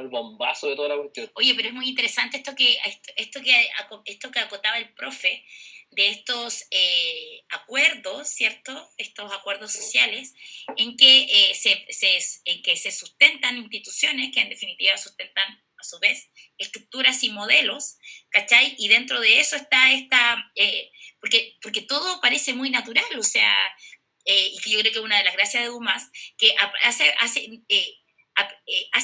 el bombazo de toda la cuestión. Oye, pero es muy interesante esto que acotaba el profe, de estos acuerdos, ¿cierto? Estos acuerdos sociales en que se sustentan instituciones que en definitiva sustentan a su vez estructuras y modelos, ¿cachai? Y dentro de eso está porque todo parece muy natural, o sea, y que yo creo que una de las gracias de Dumas, que hace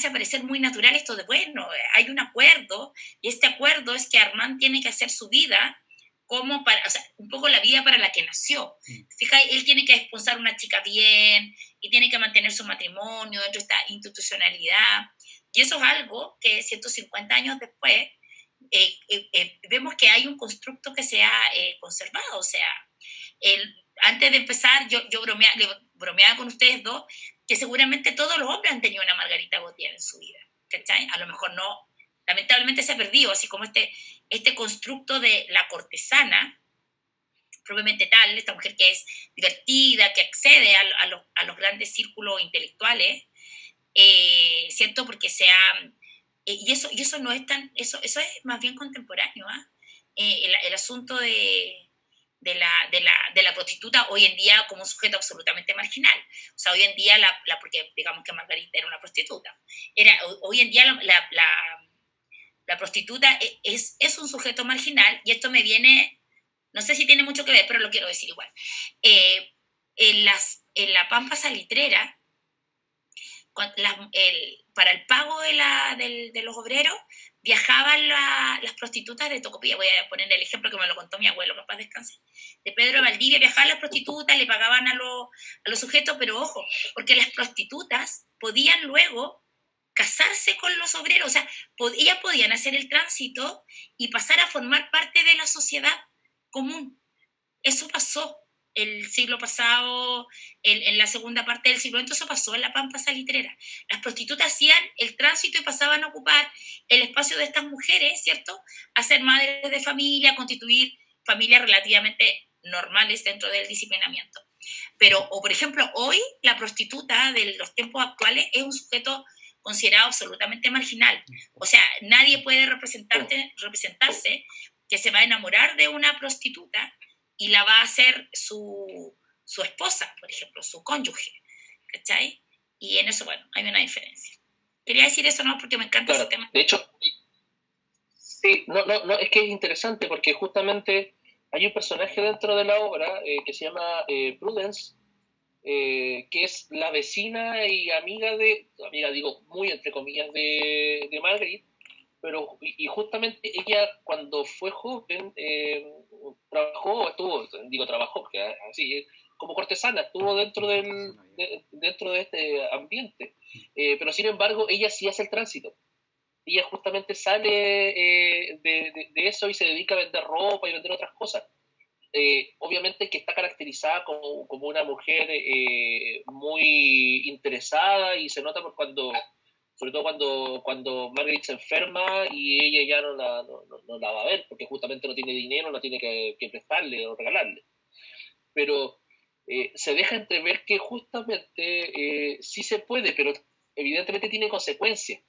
aparecer muy natural esto de, bueno, hay un acuerdo, y este acuerdo es que Armand tiene que hacer su vida como o sea, un poco la vida para la que nació. Fija, él tiene que expulsar a una chica bien, y tiene que mantener su matrimonio dentro de esta institucionalidad, y eso es algo que 150 años después vemos que hay un constructo que se ha conservado. O sea, antes de empezar, yo bromeaba con ustedes dos, que seguramente todos los hombres han tenido una Margarita Gautier en su vida, ¿cachai? A lo mejor no, lamentablemente se ha perdido, así como este constructo de la cortesana, propiamente tal, esta mujer que es divertida, que accede a los grandes círculos intelectuales, ¿cierto? Porque y eso no es tan, eso es más bien contemporáneo, ¿eh? El asunto de la prostituta hoy en día como un sujeto absolutamente marginal. O sea, hoy en día, porque digamos que Margarita era una prostituta, hoy en día la prostituta es un sujeto marginal, y esto me viene, no sé si tiene mucho que ver, pero lo quiero decir igual. En la Pampa Salitrera, para el pago de los obreros, viajaban las prostitutas de Tocopilla. Voy a poner el ejemplo que me lo contó mi abuelo, que en paz descanse. De Pedro de Valdivia viajaban las prostitutas, le pagaban a los sujetos, pero ojo, porque las prostitutas podían luego casarse con los obreros, o sea, ellas podían hacer el tránsito y pasar a formar parte de la sociedad común. Eso pasó el siglo pasado, en la segunda parte del siglo, entonces pasó en la Pampa Salitrera. Las prostitutas hacían el tránsito y pasaban a ocupar el espacio de estas mujeres, ¿cierto? A ser madres de familia, a constituir familias relativamente normales dentro del disciplinamiento. Pero, o por ejemplo, hoy la prostituta de los tiempos actuales es un sujeto considerado absolutamente marginal. O sea, nadie puede representarse que se va a enamorar de una prostituta y la va a hacer su esposa, por ejemplo, su cónyuge, ¿cachai? Y en eso, bueno, hay una diferencia. Quería decir eso, ¿no? Porque me encanta ese tema. De hecho, sí, no, es que es interesante porque justamente hay un personaje dentro de la obra que se llama Prudence, que es la vecina y amiga digo, muy entre comillas, de Marguerite, pero y justamente ella cuando fue joven trabajó, porque así, como cortesana, estuvo dentro de este ambiente, pero sin embargo ella sí hace el tránsito. Ella justamente sale de eso y se dedica a vender ropa y vender otras cosas. Obviamente que está caracterizada como una mujer muy interesada, y se nota sobre todo cuando Margaret se enferma y ella ya no la va a ver porque justamente no tiene dinero, no tiene que prestarle o regalarle. Pero se deja entrever que justamente sí se puede, pero evidentemente tiene consecuencias.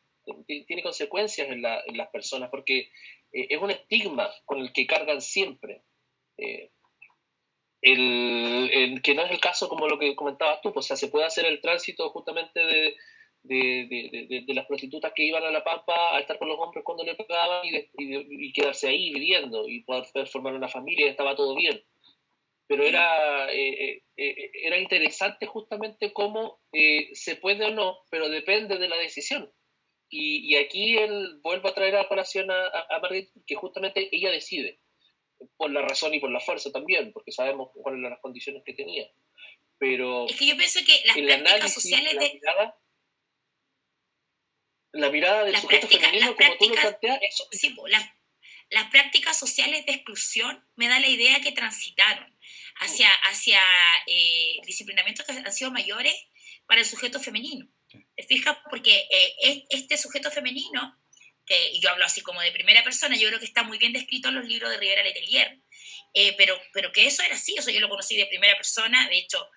Tiene consecuencias en las personas porque es un estigma con el que cargan siempre. Que no es el caso como lo que comentabas tú, pues, o sea, se puede hacer el tránsito justamente de las prostitutas que iban a La Pampa a estar con los hombres cuando le pagaban y quedarse ahí viviendo y poder formar una familia, y estaba todo bien. Pero era interesante justamente cómo se puede o no, pero depende de la decisión. Y aquí él vuelve a traer a colación a Margaret, que justamente ella decide, por la razón y por la fuerza también, porque sabemos cuáles eran las condiciones que tenía. Pero es que yo pienso que las prácticas sociales la mirada del sujeto femenino, como tú lo planteas, eso. Sí, las prácticas sociales de exclusión me da la idea que transitaron hacia disciplinamientos que han sido mayores para el sujeto femenino. ¿Te fijas? Porque este sujeto femenino, y yo hablo así como de primera persona, yo creo que está muy bien descrito en los libros de Rivera Letelier, pero que eso era así, eso yo lo conocí de primera persona. De hecho,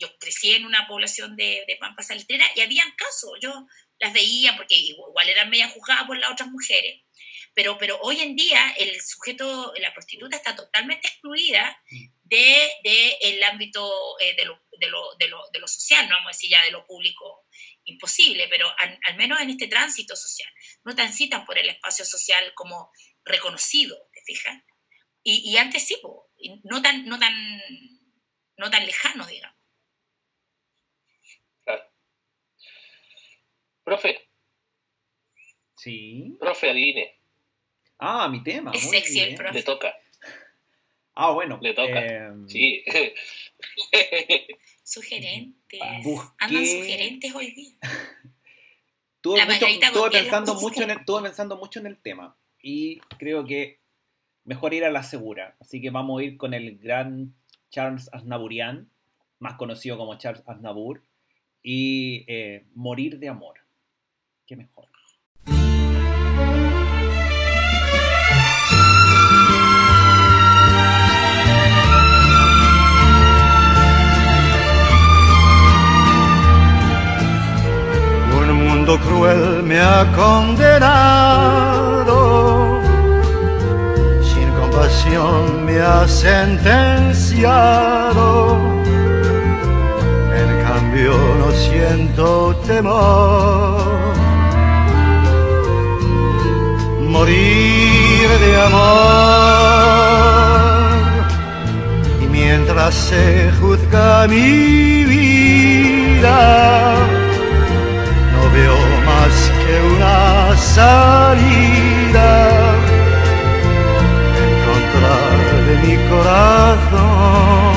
yo crecí en una población de Pampa Salitrera y habían casos, yo las veía porque igual eran media juzgadas por las otras mujeres, pero hoy en día el sujeto, la prostituta está totalmente excluida del ámbito de lo social, no vamos a decir ya de lo público, imposible, pero al menos en este tránsito social no transitan por el espacio social como reconocido, ¿te fijas? Y antes sí, no tan lejano, digamos. Claro. Profe. Sí. Profe, adivine. Mi tema. Es muy sexy bien. el profe. Le toca. Bueno. Le toca. Sí. Sugerentes. Busqué... Andan sugerentes hoy día. Estuve pensando mucho en el tema y creo que mejor ir a la segura. Así que vamos a ir con el gran Charles Aznavourian, más conocido como Charles Aznavour, y Morir de amor. ¿Qué mejor? mundo cruel me ha condenado, sin compasión me ha sentenciado. En cambio no siento temor, morir de amor. Y mientras se juzga mi vida, no veo más que una salida en contra de mi corazón.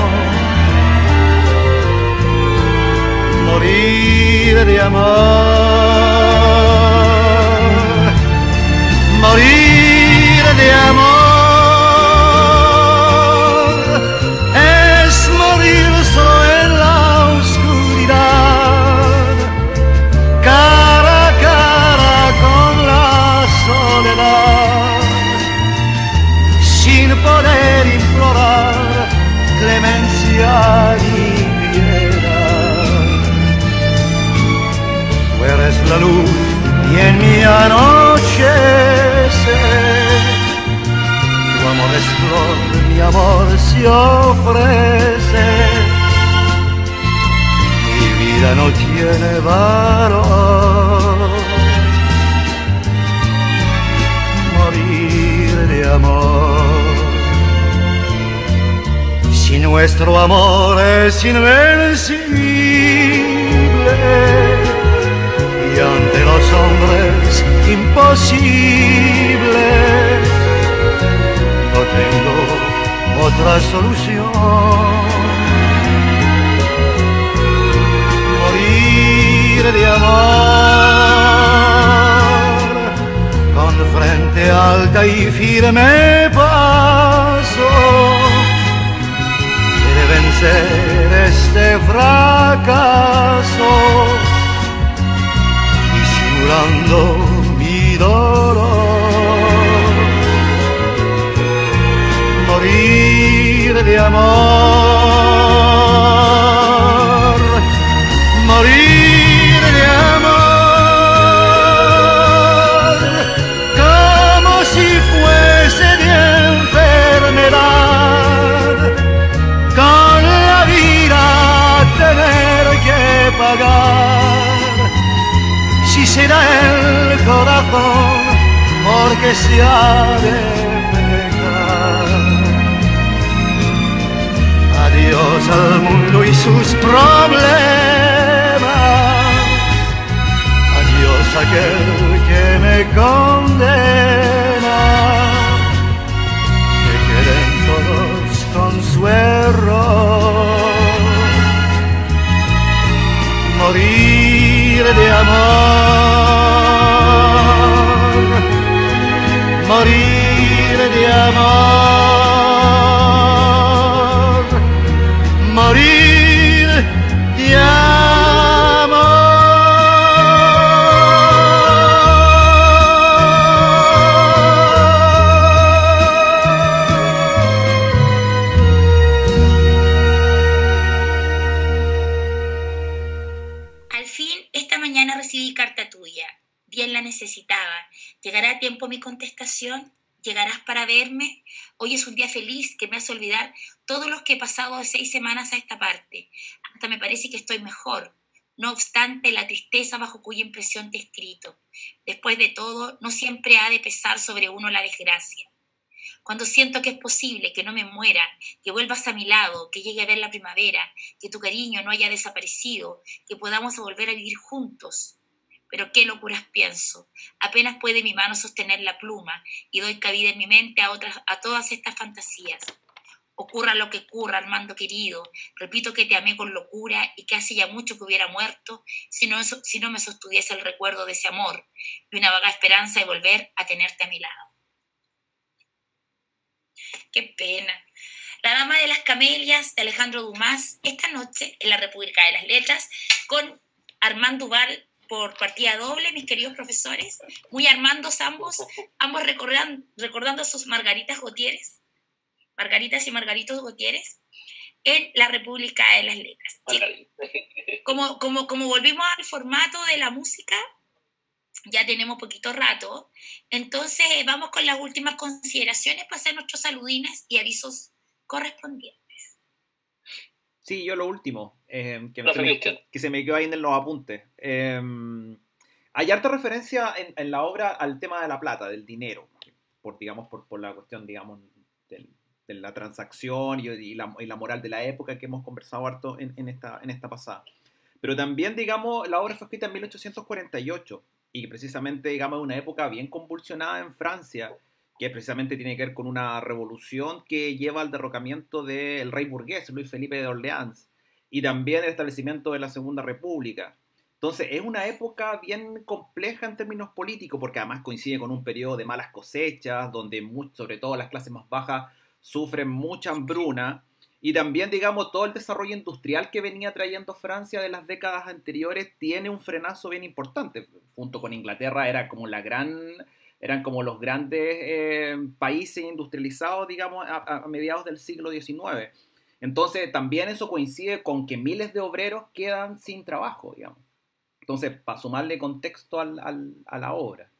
Morir de amor, morir de amor, es morir solo en la oscuridad, cara a cara con la soledad, sin poder implorar clemencia ni anochece. Tu amor es flor, mi amor se ofrece. Mi vida no tiene valor. Morir de amor. Si nuestro amor es invencible y ante los hombres imposible, no tengo otra solución. Morir de amor, con frente alta y firme paso, de vencer este fracaso, disimulando mi dolor. Morir de amor, morir de amor, como si fuese de enfermedad, con la vida tener que pagar. Si será el corazón porque se ha de pecar. Adiós al mundo y sus problemas. Adiós aquel que me condena. Que queden todos con su error. Morir de amor, morir de amor, morir de amor. Al fin, esta mañana recibí carta tuya. Bien la necesitaba. ¿Llegará a tiempo mi contestación? ¿Llegarás para verme? Hoy es un día feliz que me hace olvidar todos los que he pasado de 6 semanas a esta parte. Hasta me parece que estoy mejor. No obstante, la tristeza bajo cuya impresión te he escrito. Después de todo, no siempre ha de pesar sobre uno la desgracia. Cuando siento que es posible que no me muera, que vuelvas a mi lado, que llegue a ver la primavera, que tu cariño no haya desaparecido, que podamos volver a vivir juntos. Pero qué locuras pienso. Apenas puede mi mano sostener la pluma y doy cabida en mi mente a todas estas fantasías. Ocurra lo que ocurra, Armando querido, repito que te amé con locura y que hace ya mucho que hubiera muerto si no me sostuviese el recuerdo de ese amor y una vaga esperanza de volver a tenerte a mi lado. Qué pena. La Dama de las Camelias de Alejandro Dumas, esta noche en la República de las Letras, con Armando Duval por partida doble, mis queridos profesores, muy armandos ambos recordando a sus Margaritas y Margaritos Gutiérrez, en la República de las Letras. Como volvimos al formato de la música, ya tenemos poquito rato, entonces vamos con las últimas consideraciones para hacer nuestros saludines y avisos correspondientes. Sí, yo lo último, que se me quedó ahí en los apuntes. Hay harta referencia en la obra al tema de la plata, del dinero, por la cuestión, digamos, de la transacción y la moral de la época que hemos conversado harto en esta pasada. Pero también, digamos, la obra fue escrita en 1848 y precisamente, digamos, es una época bien convulsionada en Francia, que precisamente tiene que ver con una revolución que lleva al derrocamiento del rey burgués, Luis Felipe de Orleans, y también el establecimiento de la Segunda República. Entonces, es una época bien compleja en términos políticos, porque además coincide con un periodo de malas cosechas, donde sobre todo las clases más bajas sufren mucha hambruna, y también, digamos, todo el desarrollo industrial que venía trayendo Francia de las décadas anteriores tiene un frenazo bien importante. Junto con Inglaterra eran como los grandes países industrializados, digamos, a mediados del siglo XIX. Entonces, también eso coincide con que miles de obreros quedan sin trabajo, digamos. Entonces, para sumarle contexto a la obra.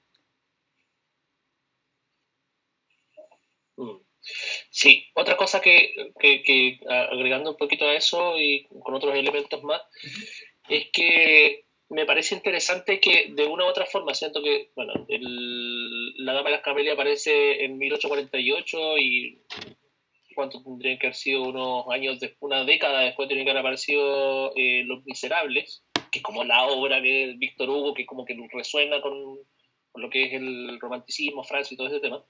Sí, otra cosa que agregando un poquito a eso y con otros elementos más, es que me parece interesante que de una u otra forma, siento que, bueno, la Dama de las Camelias aparece en 1848 y ¿cuánto tendrían que haber sido? Unos años, una década después tendrían que haber aparecido Los Miserables, que es como la obra de Víctor Hugo, que como que resuena con lo que es el romanticismo, Francia y todo ese tema,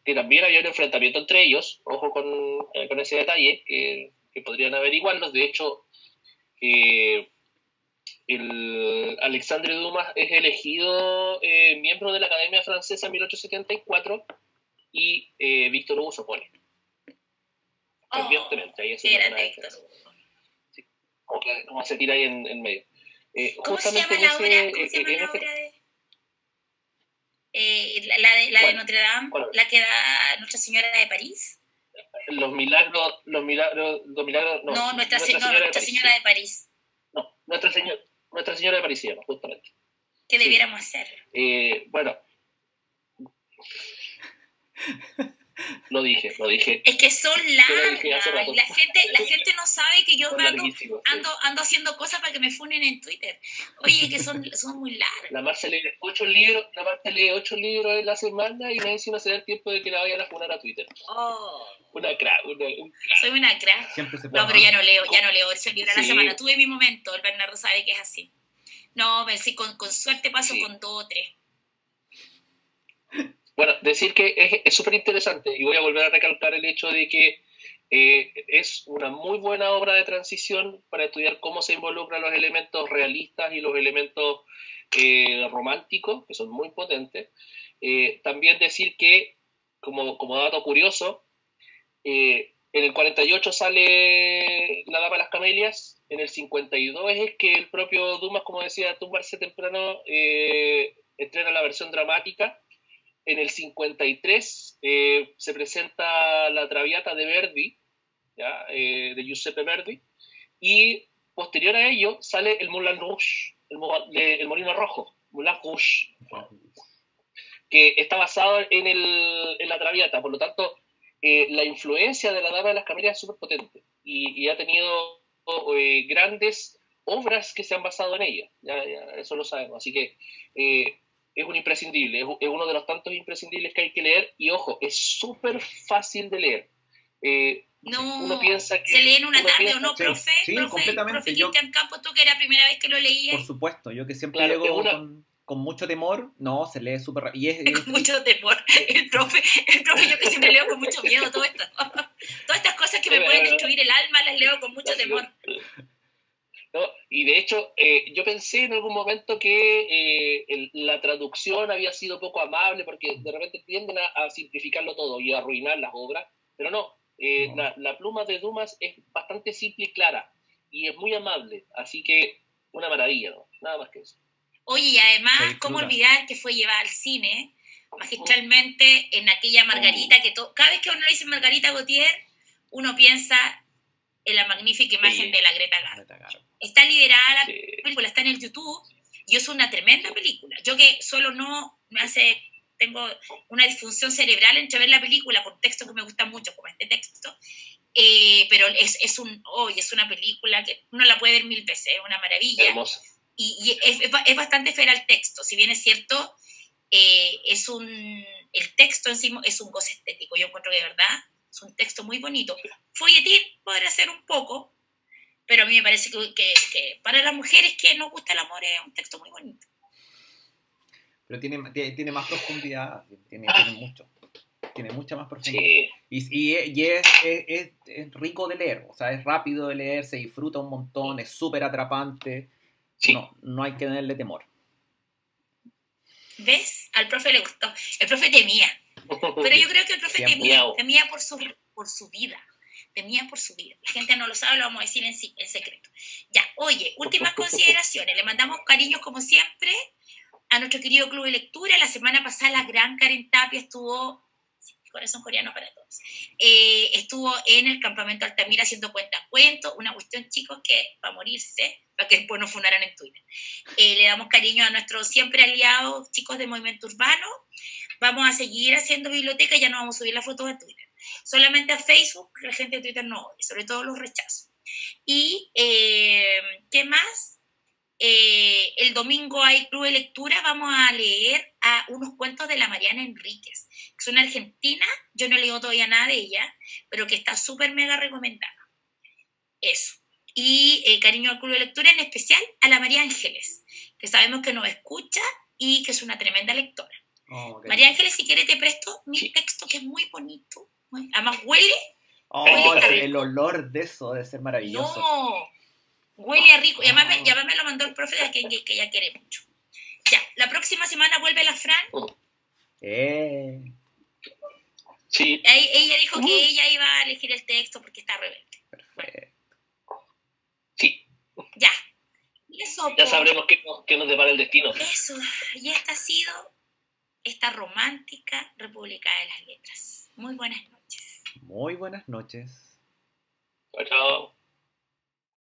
que también había un enfrentamiento entre ellos, ojo con ese detalle, que podrían averiguarlos. De hecho, el Alexandre Dumas es elegido miembro de la Academia Francesa en 1874 y Víctor Hugo se opone. Evidentemente, ahí es una diferencia. Sí, como se tira ahí en medio. ¿Cómo se llama la obra? ¿Cómo se llama la obra la de Notre Dame? ¿Cuál? La que da Nuestra Señora de París. Los milagros, no, Nuestra Señora de París. No, Nuestra Señora de París se llama, justamente. ¿Qué debiéramos hacer? Bueno, lo dije. Es que son largas y la gente no sabe que yo ando haciendo cosas para que me funen en Twitter. Oye, que son muy largas. La Marce lee 8 libros en la semana y nadie encima se da el tiempo de que la vayan a funar a Twitter. Una crack. Soy una crack. Siempre se No, pero ya no leo 8 libros a la semana. Tuve mi momento, el Bernardo sabe que es así. No, sí, con suerte paso con 2 o 3. Bueno, decir que es súper interesante y voy a volver a recalcar el hecho de que es una muy buena obra de transición para estudiar cómo se involucran los elementos realistas y los elementos románticos, que son muy potentes. También decir que, como dato curioso, en el 48 sale La Dama de las Camelias, en el 52 es que el propio Dumas, como decía Tumbarse temprano, estrena la versión dramática. En el 53 se presenta La Traviata de Verdi, ¿ya? De Giuseppe Verdi, y posterior a ello sale el Moulin Rouge, el Molino Rojo, Moulin Rouge, que está basado en La Traviata. Por lo tanto, la influencia de La Dama de las Camelias es súper potente y ha tenido grandes obras que se han basado en ella, ya eso lo sabemos. Así que es un imprescindible, es uno de los tantos imprescindibles que hay que leer, y ojo, es súper fácil de leer. Uno piensa que se lee en una tarde, ¿o no, profe? Sí, completamente. Profe Cristian Campos, tú que era la primera vez que lo leías. Por supuesto, yo que siempre llego con mucho temor, no, se lee súper rápido. Con mucho temor. El profe, yo que siempre leo con mucho miedo todo esto. Todas estas cosas que me pueden destruir el alma, las leo con mucho temor. No, y de hecho, yo pensé en algún momento que la traducción había sido poco amable, porque de repente tienden a simplificarlo todo y a arruinar las obras, pero no. La pluma de Dumas es bastante simple y clara, y es muy amable, así que una maravilla, ¿no? Nada más que eso. Oye, y además, ¿cómo olvidar que fue llevada al cine magistralmente en aquella Margarita, que cada vez que uno le dice Margarita Gautier, uno piensa en la magnífica imagen de la Greta Garbo. Está liderada la película, está en el YouTube, y es una tremenda película. Yo que solo tengo una disfunción cerebral entre ver la película por textos que me gustan mucho, como este texto, pero es una película que uno la puede ver 1000 veces, es una maravilla. Hermosa. Y es bastante fiel al texto, si bien es cierto, el texto en sí es un goce estético. Yo encuentro que de verdad es un texto muy bonito. Folletín podrá ser un poco, pero a mí me parece que para las mujeres que nos gusta el amor es un texto muy bonito. Pero tiene más profundidad, tiene mucha más profundidad. Sí. Y es rico de leer, o sea, es rápido de leer, se disfruta un montón, es súper atrapante. Sí. No hay que tenerle temor. ¿Ves? Al profe le gustó. El profe temía. Pero yo creo que el profe temía por su vida. Temía por su vida. La gente no lo sabe, lo vamos a decir en secreto. Ya, oye, últimas consideraciones. Le mandamos cariños como siempre a nuestro querido Club de Lectura. La semana pasada la gran Karen Tapia estuvo, corazón coreano para todos, estuvo en el campamento Altamira haciendo cuentacuentos, una cuestión, chicos, que va a morirse, para que después nos funaran en Twitter. Le damos cariño a nuestros siempre aliados chicos de Movimiento Urbano. Vamos a seguir haciendo biblioteca, ya no vamos a subir las fotos a Twitter. Solamente a Facebook, la gente de Twitter no odia, sobre todo los rechazos. Y, ¿qué más? El domingo hay club de lectura, vamos a leer unos cuentos de la Mariana Enríquez, que es una argentina, yo no he leído todavía nada de ella, pero que está súper mega recomendada. Eso. Y cariño al club de lectura, en especial a la María Ángeles, que sabemos que nos escucha y que es una tremenda lectora. Okay. María Ángeles, si quieres te presto mi texto, que es muy bonito. Además huele. El olor de eso debe ser maravilloso. No, huele a rico. Y además me lo mandó el profe que ella quiere mucho. Ya, la próxima semana vuelve la Fran. Sí. Ella dijo que ella iba a elegir el texto porque está rebelde. Perfecto. Sí. Ya. Y eso, ya sabremos qué nos depara el destino. Eso. Y esta ha sido esta romántica República de las Letras. Muy buenas noches. Muy buenas noches. Chao.